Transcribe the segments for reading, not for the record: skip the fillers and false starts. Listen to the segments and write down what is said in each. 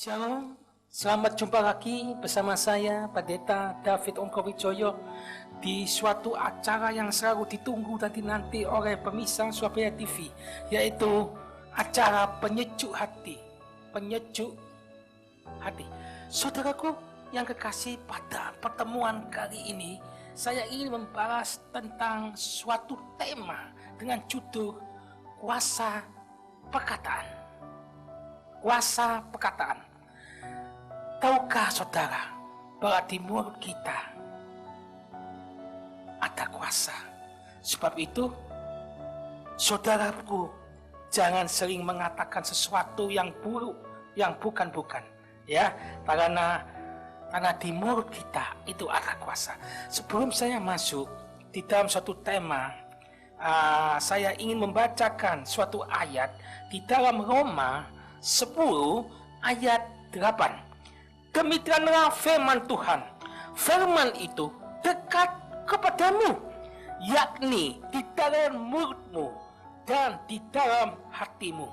Shalom, selamat jumpa lagi bersama saya Pendeta David Ongkowijoyo di suatu acara yang selalu ditunggu nanti oleh pemirsa Surabaya TV, yaitu acara penyejuk hati. Saudaraku yang kekasih, pada pertemuan kali ini saya ingin membahas tentang suatu tema dengan judul kuasa perkataan. Kuasa perkataan. Tahukah saudara bahwa di mulut kita ada kuasa? Sebab itu, saudaraku, jangan sering mengatakan sesuatu yang buruk, yang bukan-bukan, ya, karena di mulut kita itu ada kuasa. Sebelum saya masuk di dalam suatu tema, saya ingin membacakan suatu ayat di dalam Roma 10 ayat 8. Demikianlah firman Tuhan. Firman itu dekat kepadamu, yakni di dalam mulutmu dan di dalam hatimu.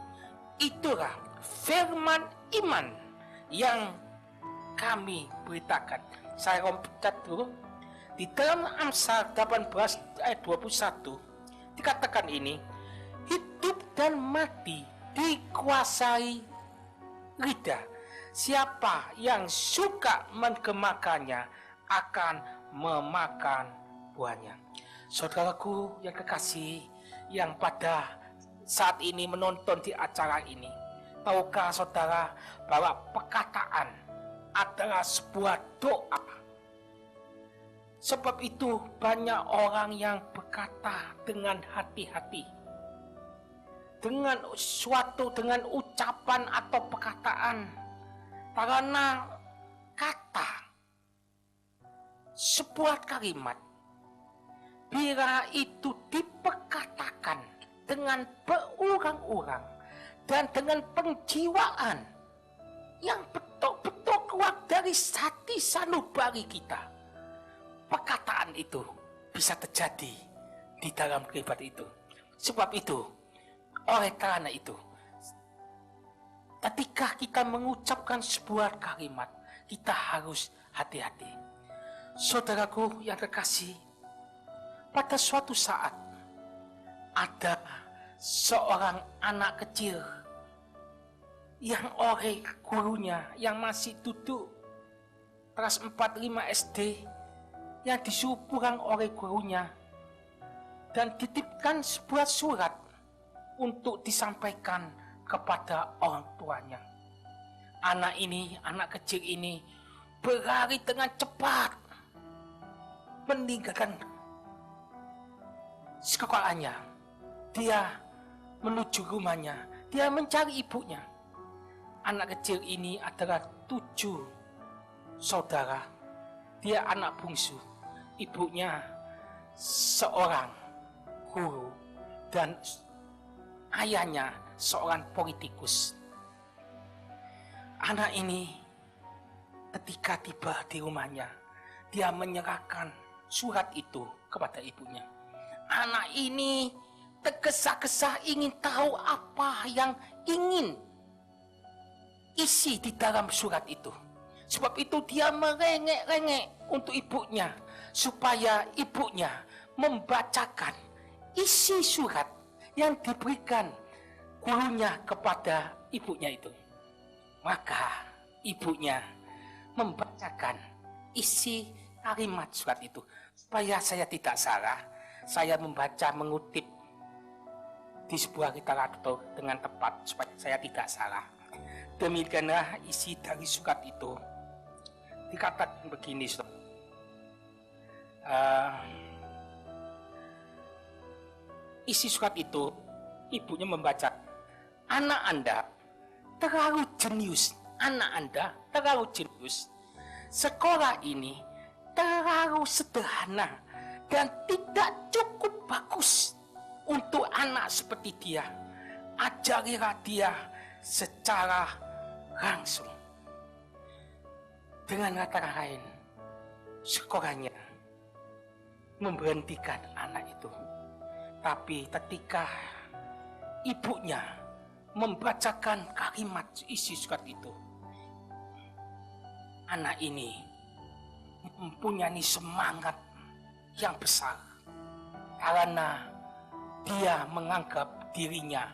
Itulah firman iman yang kami beritakan. Saya lompat dulu. Di dalam Amsal 18 ayat 21 dikatakan ini, hidup dan mati dikuasai lidah. Siapa yang suka menggemakannya akan memakan buahnya. Saudaraku yang kekasih, yang pada saat ini menonton di acara ini, tahukah saudara bahwa perkataan adalah sebuah doa? Sebab itu banyak orang yang berkata dengan hati-hati, dengan ucapan atau perkataan, karena kata, sebuah kalimat, bila itu diperkatakan dengan berulang-ulang dan dengan penjiwaan yang betul-betul keluar dari hati sanubari kita, perkataan itu bisa terjadi di dalam kehidupan itu. Sebab itu, oleh karena itu, ketika kita mengucapkan sebuah kalimat, kita harus hati-hati. Saudaraku yang kekasih, pada suatu saat ada seorang anak kecil yang oleh gurunya yang masih duduk kelas 4-5 SD, yang disuruh pulang oleh gurunya dan titipkan sebuah surat untuk disampaikan kepada orang tuanya. Anak kecil ini berlari dengan cepat meninggalkan sekolahnya. Dia menuju rumahnya, dia mencari ibunya. Anak kecil ini adalah 7 saudara. Dia anak bungsu. Ibunya seorang guru dan ayahnya seorang politikus. Anak ini ketika tiba di rumahnya, dia menyerahkan surat itu kepada ibunya. Anak ini tergesa-gesa ingin tahu apa yang ingin isi di dalam surat itu. Sebab itu dia merengek-rengek untuk ibunya, supaya ibunya membacakan isi surat yang diberikan gurunya kepada ibunya itu. Maka ibunya membacakan isi kalimat surat itu. Supaya saya tidak salah, saya mengutip di sebuah literatur dengan tepat supaya saya tidak salah. Demikianlah isi dari surat itu. Dikatakan begini, isi surat itu, ibunya membaca, anak Anda terlalu jenius, sekolah ini terlalu sederhana dan tidak cukup bagus untuk anak seperti dia. Ajarilah dia secara langsung. Dengan kata lain, sekolahnya memberhentikan anak itu. Tapi ketika ibunya membacakan kalimat isi surat itu, anak ini mempunyai semangat yang besar karena dia menganggap dirinya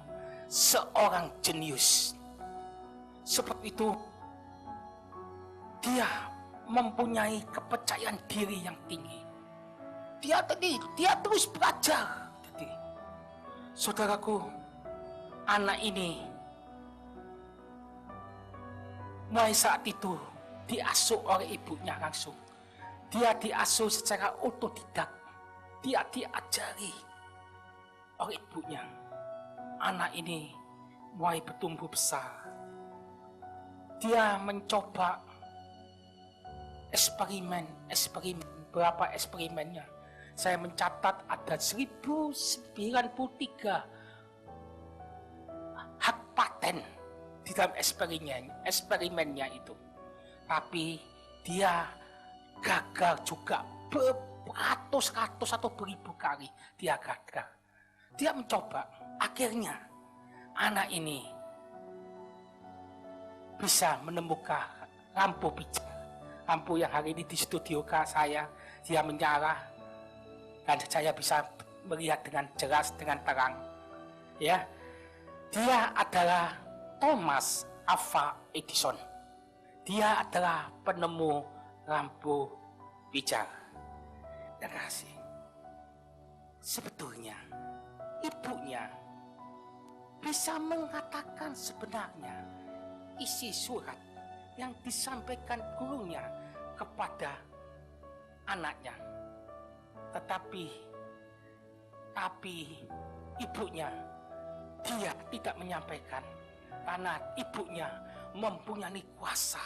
seorang jenius. Sebab itu dia mempunyai kepercayaan diri yang tinggi. Dia terus belajar. Jadi, saudaraku, anak ini mulai saat itu diasuh oleh ibunya langsung. Dia diasuh secara otodidak. Dia diajari oleh ibunya. Anak ini mulai bertumbuh besar. Dia mencoba eksperimen, berapa eksperimennya. Saya mencatat ada 1093 hak paten di dalam eksperimennya itu. Tapi dia gagal juga beratus-ratus atau beribu kali dia gagal. Dia mencoba, akhirnya anak ini bisa menemukan lampu pijar. Lampu yang hari ini di studio saya, dia menyala dan saya bisa melihat dengan jelas, dengan terang. Ya, dia adalah Thomas Alva Edison. Dia adalah penemu lampu pijar. Terima kasih. Sebetulnya ibunya bisa mengatakan sebenarnya isi surat yang disampaikan gurunya kepada anaknya. Tetapi ibunya dia tidak menyampaikan karena ibunya mempunyai kuasa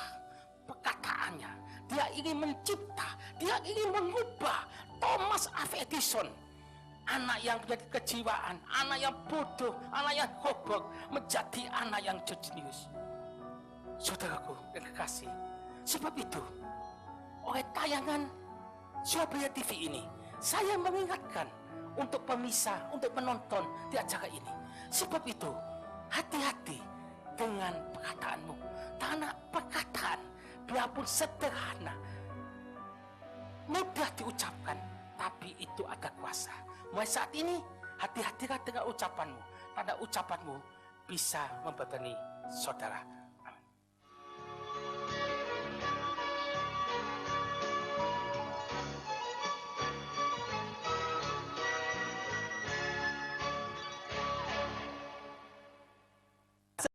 perkataannya. Dia ingin mencipta, dia ingin mengubah Thomas Alva Edison, anak yang menjadi kejiwaan, anak yang bodoh, anak yang goblok, menjadi anak yang jenius. Saudaraku yang kekasih, sebab itu oleh tayangan Surabaya TV ini, saya mengingatkan untuk pemirsa, untuk menonton di acara ini. Sebab itu, hati-hati dengan perkataanmu. Karena perkataan, biarpun sederhana, mudah diucapkan, tapi itu ada kuasa. Mulai saat ini, hati-hatilah dengan ucapanmu. Karena ucapanmu bisa membebani saudara.